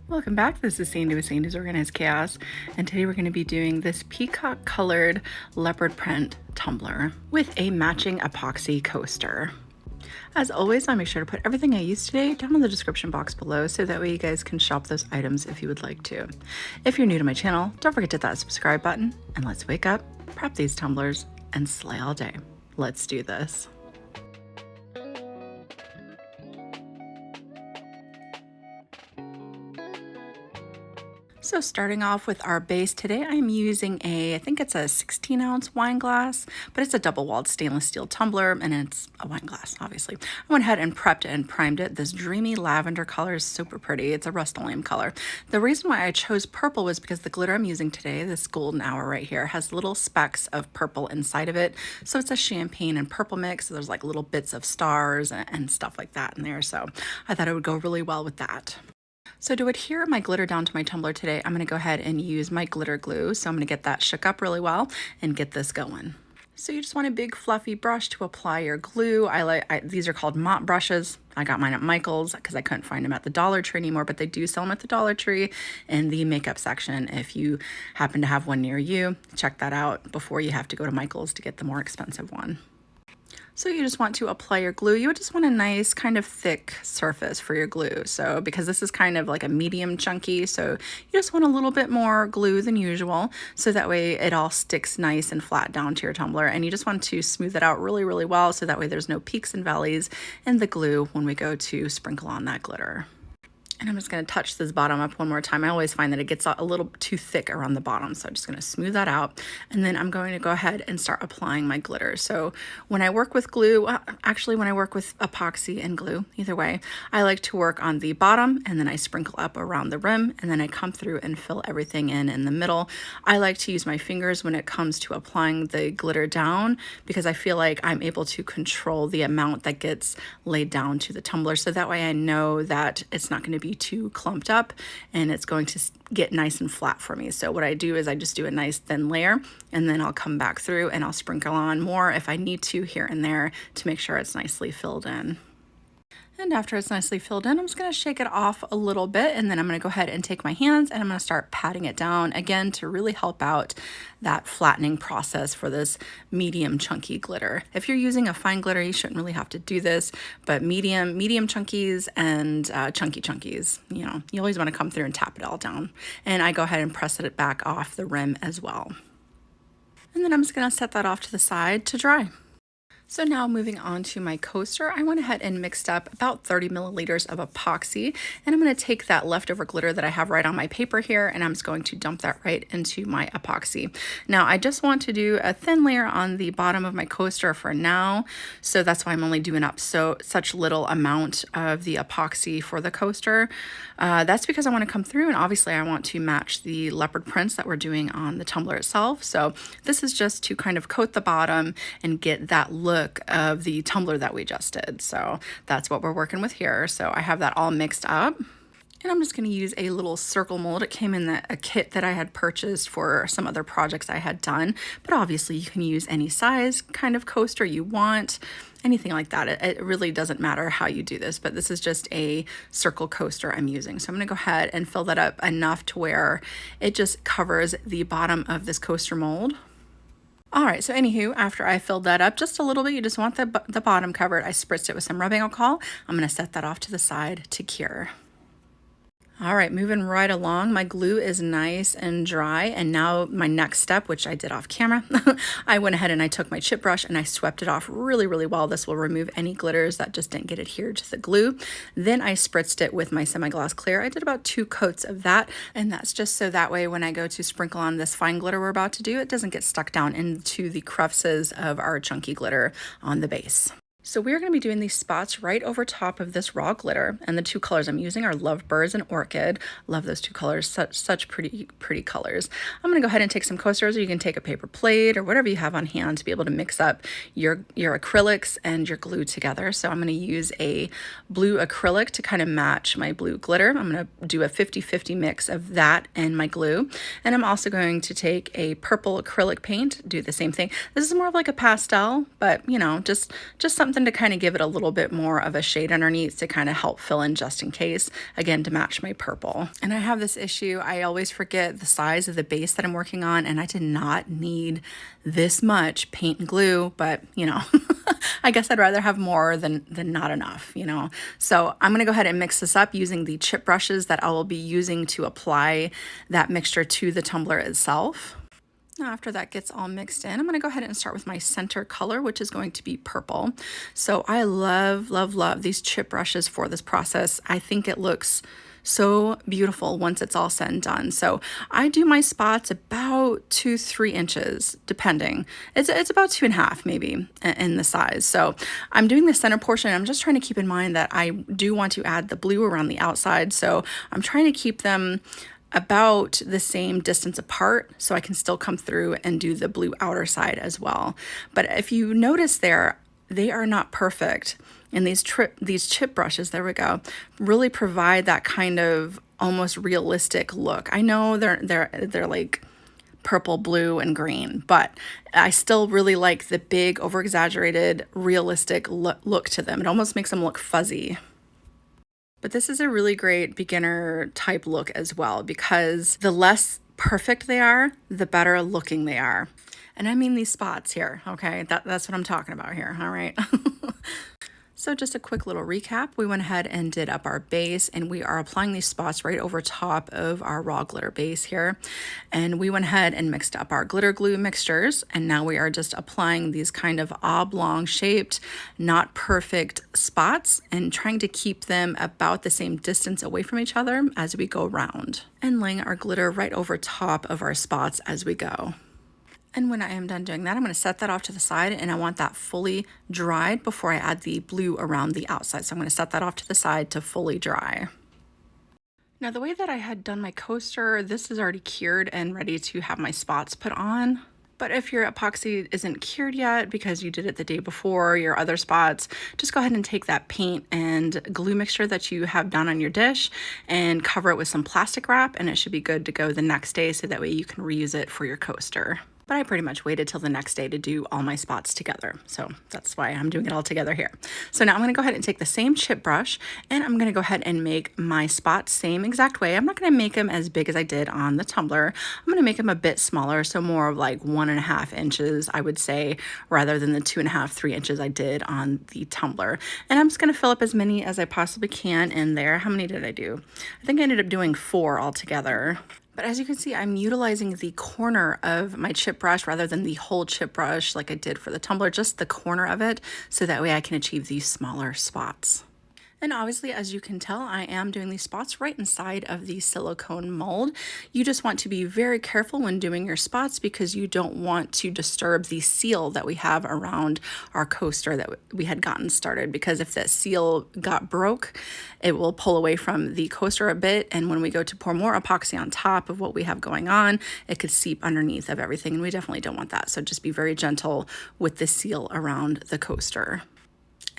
Welcome back. This is Sandy with Sandy's Organized Chaos, and today we're going to be doing this peacock colored leopard print tumbler with a matching epoxy coaster. As always, I'll make sure to put everything I used today down in the description box below so that way you guys can shop those items if you would like to. If you're new to my channel, don't forget to hit that subscribe button, and let's wake up, prep these tumblers, and slay all day. Let's do this. So starting off with our base today, I'm using I think it's a 16-ounce wine glass, but it's a double-walled stainless steel tumbler, and it's a wine glass, obviously. I went ahead and prepped and primed it. This Dreamy lavender color is super pretty. It's a Rustoleum color. The reason why I chose purple was because the glitter I'm using today, this golden hour right here, has little specks of purple inside of it. So it's a champagne and purple mix. So there's like little bits of stars and stuff like that in there. So I thought it would go really well with that. So to adhere my glitter down to my tumbler today, I'm going to go ahead and use my glitter glue. So I'm going to get that shook up really well and get this going. So you just want a big fluffy brush to apply your glue. These are called mop brushes. I got mine at Michael's because I couldn't find them at the Dollar Tree anymore, but they do sell them at the Dollar Tree in the makeup section. If you happen to have one near you, check that out before you have to go to Michael's to get the more expensive one. So you just want to apply your glue. You just want a nice kind of thick surface for your glue. So because this is kind of like a medium chunky, so you just want a little bit more glue than usual. So that way it all sticks nice and flat down to your tumbler. And you just want to smooth it out really, really well. So that way there's no peaks and valleys in the glue when we go to sprinkle on that glitter. And I'm just going to touch this bottom up one more time. I always find that it gets a little too thick around the bottom. So I'm just going to smooth that out. And then I'm going to go ahead and start applying my glitter. So when I work with glue, actually when I work with epoxy and glue, either way, I like to work on the bottom and then I sprinkle up around the rim and then I come through and fill everything in the middle. I like to use my fingers when it comes to applying the glitter down because I feel like I'm able to control the amount that gets laid down to the tumbler. So that way I know that it's not going to be too clumped up and it's going to get nice and flat for me. So what I do is I just do a nice thin layer and then I'll come back through and I'll sprinkle on more if I need to here and there to make sure it's nicely filled in. And after it's nicely filled in, I'm just going to shake it off a little bit and then I'm going to go ahead and take my hands and I'm going to start patting it down again to really help out that flattening process for this medium chunky glitter. If you're using a fine glitter, you shouldn't really have to do this, but medium chunkies and chunky chunkies, you know, you always want to come through and tap it all down. And I go ahead and press it back off the rim as well. And then I'm just going to set that off to the side to dry. So now moving on to my coaster, I went ahead and mixed up about 30 milliliters of epoxy, and I'm going to take that leftover glitter that I have right on my paper here, and I'm just going to dump that right into my epoxy. Now, I just want to do a thin layer on the bottom of my coaster for now, so that's why I'm only doing up such little amount of the epoxy for the coaster. That's because I want to come through, and obviously I want to match the leopard prints that we're doing on the tumbler itself. So this is just to kind of coat the bottom and get that look of the tumbler that we just did. So that's what we're working with here. So I have that all mixed up. And I'm just going to use a little circle mold. It came in a kit that I had purchased for some other projects I had done. But obviously you can use any size kind of coaster you want, anything like that. It really doesn't matter how you do this, but this is just a circle coaster I'm using. So I'm going to go ahead and fill that up enough to where it just covers the bottom of this coaster mold. All right, so anywho, after I filled that up just a little bit, you just want the bottom covered. I spritzed it with some rubbing alcohol. I'm going to set that off to the side to cure. All right, moving right along, my glue is nice and dry, and now my next step, which I did off camera, I went ahead and I took my chip brush and I swept it off really, really well. This will remove any glitters that just didn't get adhered to the glue. Then I spritzed it with my semi-gloss clear. I did about 2 coats of that, and that's just so that way when I go to sprinkle on this fine glitter we're about to do, it doesn't get stuck down into the crevices of our chunky glitter on the base. So we're going to be doing these spots right over top of this raw glitter, and the 2 colors I'm using are Lovebirds and Orchid. Love those 2 colors, such pretty colors. I'm going to go ahead and take some coasters, or you can take a paper plate or whatever you have on hand to be able to mix up your acrylics and your glue together. So I'm going to use a blue acrylic to kind of match my blue glitter. I'm going to do a 50-50 mix of that and my glue, and I'm also going to take a purple acrylic paint, do the same thing. This is more of like a pastel, but you know, just something something to kind of give it a little bit more of a shade underneath to kind of help fill in just in case, again, to match my purple. And I have this issue, I always forget the size of the base that I'm working on, and I did not need this much paint and glue, but you know, I guess I'd rather have more than not enough, you know. So I'm gonna go ahead and mix this up using the chip brushes that I will be using to apply that mixture to the tumbler itself. Now after that gets all mixed in, I'm going to go ahead and start with my center color, which is going to be purple. So I love, love, love these chip brushes for this process. I think it looks so beautiful once it's all said and done. So I do my spots about 2-3 inches, depending. It's about 2.5 maybe in the size. So I'm doing the center portion. I'm just trying to keep in mind that I do want to add the blue around the outside. So I'm trying to keep them about the same distance apart so I can still come through and do the blue outer side as well. But if you notice there, they are not perfect. And these chip brushes, there we go, really provide that kind of almost realistic look. I know they're like purple, blue, and green, but I still really like the big, over-exaggerated, realistic look to them. It almost makes them look fuzzy. But this is a really great beginner type look as well, because the less perfect they are, the better looking they are. And I mean these spots here, okay? That's what I'm talking about here, all right? So just a quick little recap. We went ahead and did up our base, and we are applying these spots right over top of our raw glitter base here. And we went ahead and mixed up our glitter glue mixtures, and now we are just applying these kind of oblong shaped, not perfect spots and trying to keep them about the same distance away from each other as we go around, and laying our glitter right over top of our spots as we go. And when I am done doing that, I'm going to set that off to the side, and I want that fully dried before I add the blue around the outside. So I'm going to set that off to the side to fully dry. Now the way that I had done my coaster, this is already cured and ready to have my spots put on. But if your epoxy isn't cured yet because you did it the day before, your other spots, just go ahead and take that paint and glue mixture that you have done on your dish and cover it with some plastic wrap, and it should be good to go the next day so that way you can reuse it for your coaster. But I pretty much waited till the next day to do all my spots together. So that's why I'm doing it all together here. So now I'm gonna go ahead and take the same chip brush, and I'm gonna go ahead and make my spots same exact way. I'm not gonna make them as big as I did on the tumbler. I'm gonna make them a bit smaller, so more of like 1.5 inches, I would say, rather than the 2.5-3 inches I did on the tumbler. And I'm just gonna fill up as many as I possibly can in there. How many did I do? I think I ended up doing 4 altogether. But as you can see, I'm utilizing the corner of my chip brush rather than the whole chip brush like I did for the tumbler, just the corner of it, so that way I can achieve these smaller spots. And obviously, as you can tell, I am doing these spots right inside of the silicone mold. You just want to be very careful when doing your spots because you don't want to disturb the seal that we have around our coaster that we had gotten started, because if that seal got broke, it will pull away from the coaster a bit, and when we go to pour more epoxy on top of what we have going on, it could seep underneath of everything, and we definitely don't want that. So just be very gentle with the seal around the coaster.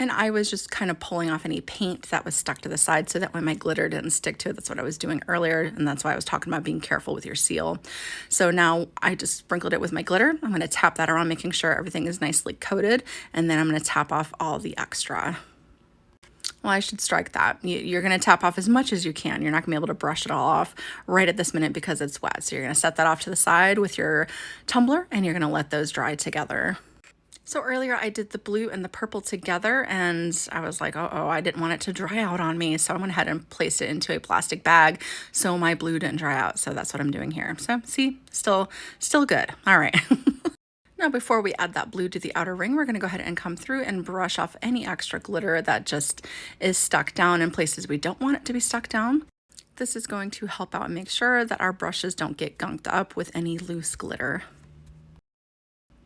And I was just kind of pulling off any paint that was stuck to the side so that way my glitter didn't stick to it. That's what I was doing earlier, and that's why I was talking about being careful with your seal. So now I just sprinkled it with my glitter. I'm going to tap that around, making sure everything is nicely coated, and then I'm going to tap off all the extra. Well, I should strike that. You're going to tap off as much as you can. You're not going to be able to brush it all off right at this minute because it's wet. So you're going to set that off to the side with your tumbler, and you're going to let those dry together. So earlier I did the blue and the purple together, and I was like, oh, I didn't want it to dry out on me. So I went ahead and placed it into a plastic bag so my blue didn't dry out. So that's what I'm doing here. So see, still good. All right. Now, before we add that blue to the outer ring, we're going to go ahead and come through and brush off any extra glitter that just is stuck down in places we don't want it to be stuck down. This is going to help out and make sure that our brushes don't get gunked up with any loose glitter.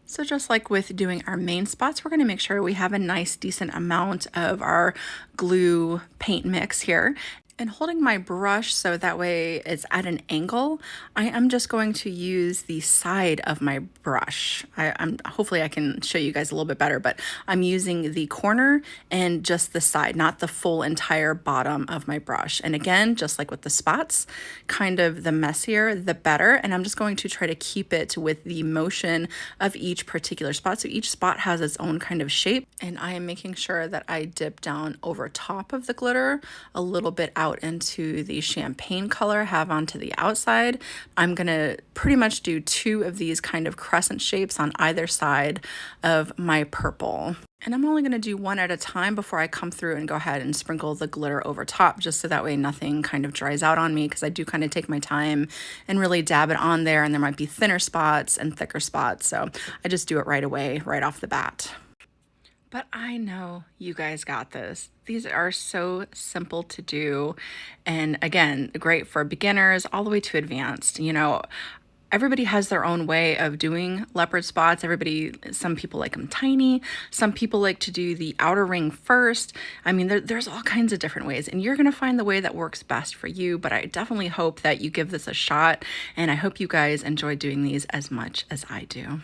So just like with doing our main spots, we're going to make sure we have a nice decent amount of our glue paint mix here. And holding my brush so that way it's at an angle, I am just going to use the side of my brush. I'm hopefully I can show you guys a little bit better, but I'm using the corner and just the side, not the full entire bottom of my brush. And again, just like with the spots, kind of the messier, the better. And I'm just going to try to keep it with the motion of each particular spot. So each spot has its own kind of shape. And I am making sure that I dip down over top of the glitter a little bit out into the champagne color, have onto the outside. I'm gonna pretty much do 2 of these kind of crescent shapes on either side of my purple. And I'm only gonna do 1 at a time before I come through and go ahead and sprinkle the glitter over top, just so that way nothing kind of dries out on me, because I do kind of take my time and really dab it on there, and there might be thinner spots and thicker spots. So I just do it right away, right off the bat. But I know you guys got this. These are so simple to do. And again, great for beginners all the way to advanced. You know, everybody has their own way of doing leopard spots. Some people like them tiny. Some people like to do the outer ring first. I mean, there's all kinds of different ways, and you're gonna find the way that works best for you. But I definitely hope that you give this a shot, and I hope you guys enjoy doing these as much as I do.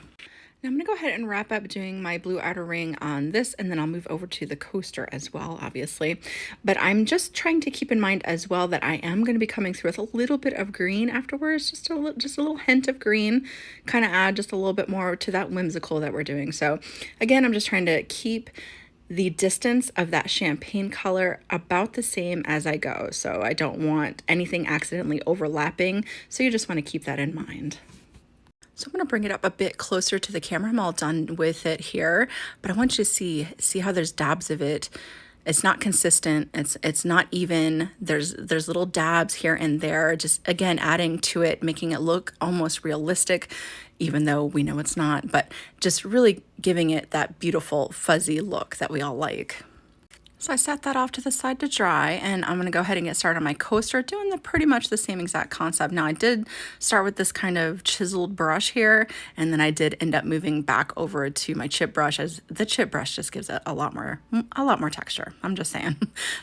Now I'm going to go ahead and wrap up doing my blue outer ring on this, and then I'll move over to the coaster as well, obviously. But I'm just trying to keep in mind as well that I am going to be coming through with a little bit of green afterwards, just a little hint of green, kind of add just a little bit more to that whimsical that we're doing. So again, I'm just trying to keep the distance of that champagne color about the same as I go. So I don't want anything accidentally overlapping. So you just want to keep that in mind. So I'm going to bring it up a bit closer to the camera. I'm all done with it here, but I want you to see how there's dabs of it. It's not consistent. It's not even. There's little dabs here and there, just again adding to it, making it look almost realistic, even though we know it's not, but just really giving it that beautiful fuzzy look that we all like. So I set that off to the side to dry, and I'm gonna go ahead and get started on my coaster, doing pretty much the same exact concept. Now I did start with this kind of chiseled brush here, and then I did end up moving back over to my chip brush, as the chip brush just gives it a lot more texture. I'm just saying.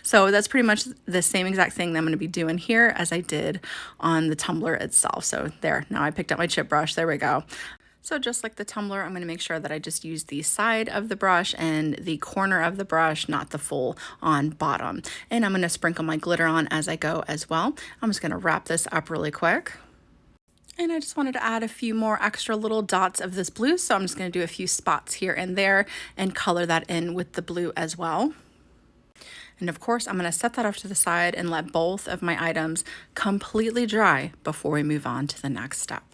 So that's pretty much the same exact thing that I'm gonna be doing here as I did on the tumbler itself. So there, now I picked up my chip brush, there we go. So just like the tumbler, I'm going to make sure that I just use the side of the brush and the corner of the brush, not the full on bottom. And I'm going to sprinkle my glitter on as I go as well. I'm just going to wrap this up really quick. And I just wanted to add a few more extra little dots of this blue. So I'm just going to do a few spots here and there and color that in with the blue as well. And of course, I'm going to set that off to the side and let both of my items completely dry before we move on to the next step.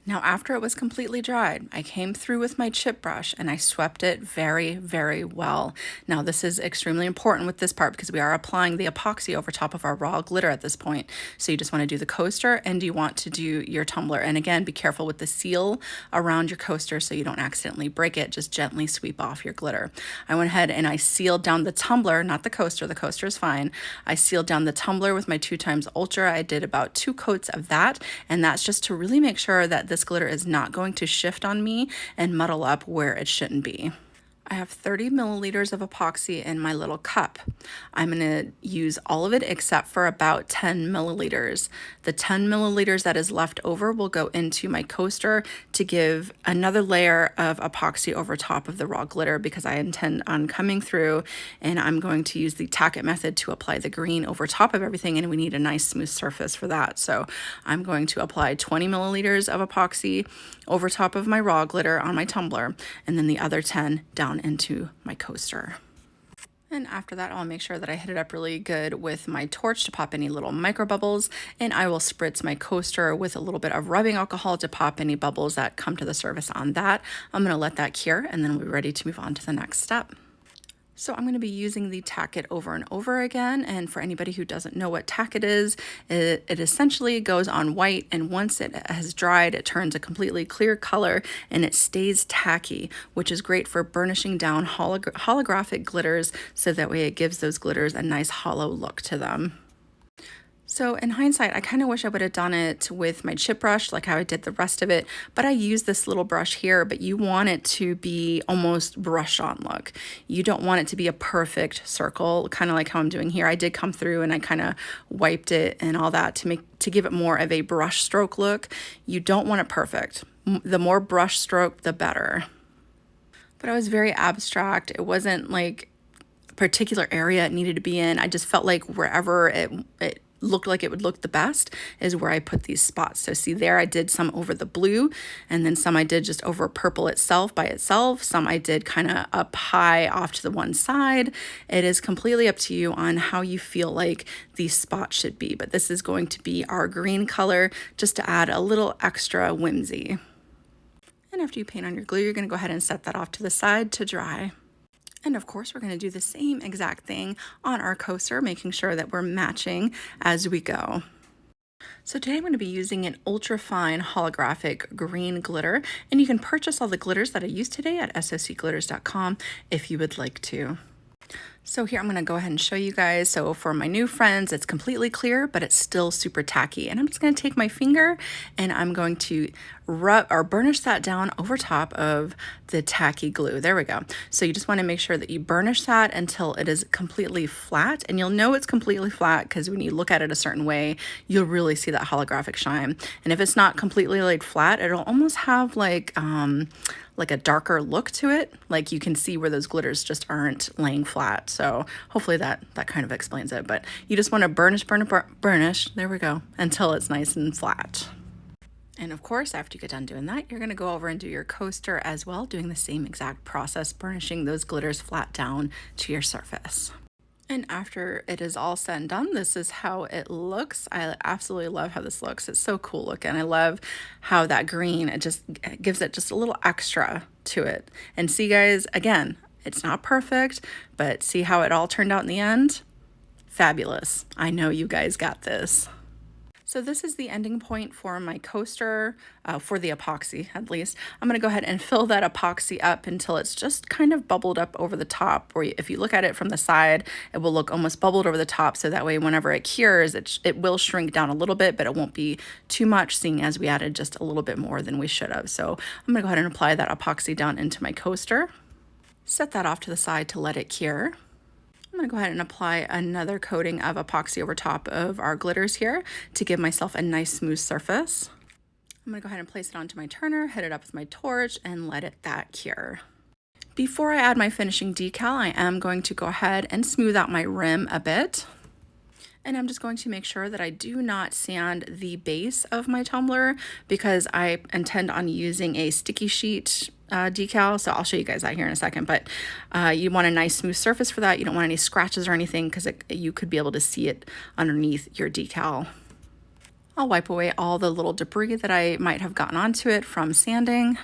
Now, after it was completely dried, I came through with my chip brush and I swept it very, very well. Now, this is extremely important with this part because we are applying the epoxy over top of our raw glitter at this point. So you just want to do the coaster and you want to do your tumbler. And again, be careful with the seal around your coaster so you don't accidentally break it. Just gently sweep off your glitter. I went ahead and I sealed down the tumbler, not the coaster. The coaster is fine. I sealed down the tumbler with my 2x Ultra. I did about 2 coats of that. And that's just to really make sure that this glitter is not going to shift on me and muddle up where it shouldn't be. I have 30 milliliters of epoxy in my little cup. I'm going to use all of it except for about 10 milliliters. The 10 milliliters that is left over will go into my coaster to give another layer of epoxy over top of the raw glitter because I intend on coming through and I'm going to use the tack-it method to apply the green over top of everything, and we need a nice smooth surface for that. So I'm going to apply 20 milliliters of epoxy over top of my raw glitter on my tumbler, and then the other 10 down into my coaster. And after that, I'll make sure that I hit it up really good with my torch to pop any little micro bubbles, and I will spritz my coaster with a little bit of rubbing alcohol to pop any bubbles that come to the surface on that. I'm going to let that cure, and then we'll be ready to move on to the next step. So I'm going to be using the tack-it over and over again, and for anybody who doesn't know what tack-it is, it essentially goes on white, and once it has dried, it turns a completely clear color and it stays tacky, which is great for burnishing down holographic glitters, so that way it gives those glitters a nice hollow look to them. So in hindsight, I kind of wish I would have done it with my chip brush, like how I did the rest of it, but I used this little brush here, but you want it to be almost brush on look. You don't want it to be a perfect circle, kind of like how I'm doing here. I did come through and I kind of wiped it and all that to give it more of a brush stroke look. You don't want it perfect. The more brush stroke, the better. But I was very abstract. It wasn't like a particular area it needed to be in. I just felt like wherever it looked like it would look the best is where I put these spots. So see there, I did some over the blue, and then some I did just over purple itself by itself. Some I did kind of up high off to the one side. It is completely up to you on how you feel like these spots should be. But this is going to be our green color just to add a little extra whimsy. And after you paint on your glue, you're going to go ahead and set that off to the side to dry. And of course, we're going to do the same exact thing on our coaster, making sure that we're matching as we go. So today I'm going to be using an ultra fine holographic green glitter, and you can purchase all the glitters that I used today at socglitters.com if you would like to. So here I'm going to go ahead and show you guys. So for my new friends, it's completely clear, but it's still super tacky. And I'm just going to take my finger and I'm going to rub or burnish that down over top of the tacky glue. There we go. So you just want to make sure that you burnish that until it is completely flat. And you'll know it's completely flat because when you look at it a certain way, you'll really see that holographic shine. And if it's not completely laid flat, it'll almost have like a darker look to it. Like you can see where those glitters just aren't laying flat. So hopefully that kind of explains it. But you just want to burnish, there we go, until it's nice and flat. And of course, after you get done doing that, you're going to go over and do your coaster as well, doing the same exact process, burnishing those glitters flat down to your surface. And after it is all said and done, this is how it looks. I absolutely love how this looks. It's so cool looking. I love how that green, it gives it just a little extra to it. And see guys, again, it's not perfect, but see how it all turned out in the end? Fabulous. I know you guys got this. So this is the ending point for my coaster, for the epoxy at least. I'm going to go ahead and fill that epoxy up until it's just kind of bubbled up over the top, or if you look at it from the side, it will look almost bubbled over the top, so that way whenever it cures, it will shrink down a little bit, but it won't be too much, seeing as we added just a little bit more than we should have. So I'm going to go ahead and apply that epoxy down into my coaster, set that off to the side to let it cure. I'm going to go ahead and apply another coating of epoxy over top of our glitters here to give myself a nice smooth surface. I'm going to go ahead and place it onto my turner, hit it up with my torch, and let that cure. Before I add my finishing decal, I am going to go ahead and smooth out my rim a bit. And I'm just going to make sure that I do not sand the base of my tumbler because I intend on using a sticky sheet decal. So I'll show you guys that here in a second, but you want a nice smooth surface for that. You don't want any scratches or anything because you could be able to see it underneath your decal. I'll wipe away all the little debris that I might have gotten onto it from sanding.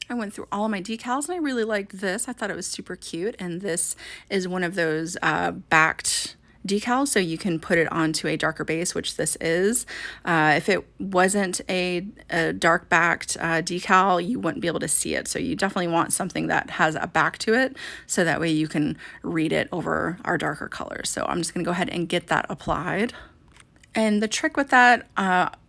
I went through all of my decals and I really liked this. I thought it was super cute, and this is one of those backed decal, so you can put it onto a darker base, which this is. If it wasn't a dark backed decal, you wouldn't be able to see it. So you definitely want something that has a back to it, so that way you can read it over our darker colors. So I'm just going to go ahead and get that applied. And the trick with that,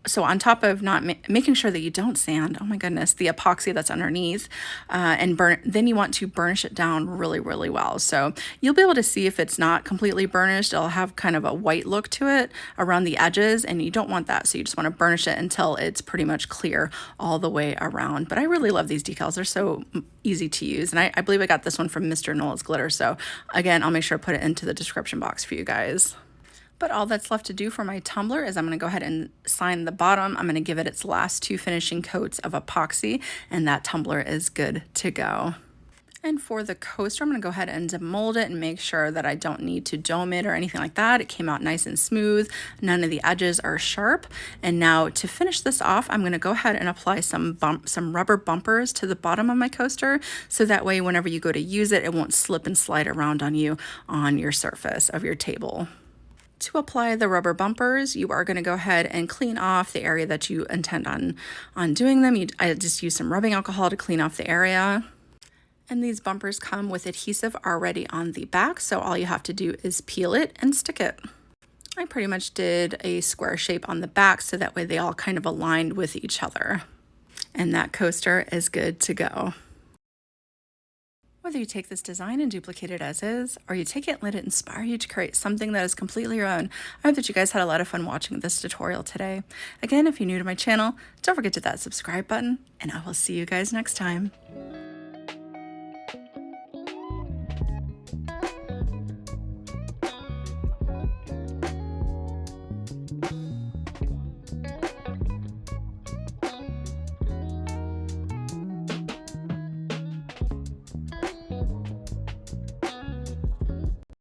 so on top of not making sure that you don't sand, oh my goodness, the epoxy that's underneath, and then you want to burnish it down really, really well. So you'll be able to see if it's not completely burnished, it'll have kind of a white look to it around the edges, and you don't want that. So you just want to burnish it until it's pretty much clear all the way around. But I really love these decals. They're so easy to use. And I believe I got this one from Mr. Noel's Glitter. So again, I'll make sure to put it into the description box for you guys. But all that's left to do for my tumbler is I'm going to go ahead and sign the bottom. I'm going to give it its last 2 finishing coats of epoxy, and that tumbler is good to go. And for the coaster, I'm going to go ahead and demold it and make sure that I don't need to dome it or anything like that. It came out nice and smooth. None of the edges are sharp. And now to finish this off, I'm going to go ahead and apply some rubber bumpers to the bottom of my coaster, so that way whenever you go to use it, it won't slip and slide around on you on your surface of your table. To apply the rubber bumpers, you are going to go ahead and clean off the area that you intend on doing them. I just use some rubbing alcohol to clean off the area. And these bumpers come with adhesive already on the back, so all you have to do is peel it and stick it. I pretty much did a square shape on the back so that way they all kind of aligned with each other. And that coaster is good to go. Whether you take this design and duplicate it as is, or you take it and let it inspire you to create something that is completely your own, I hope that you guys had a lot of fun watching this tutorial today. Again, if you're new to my channel, don't forget to hit that subscribe button, and I will see you guys next time.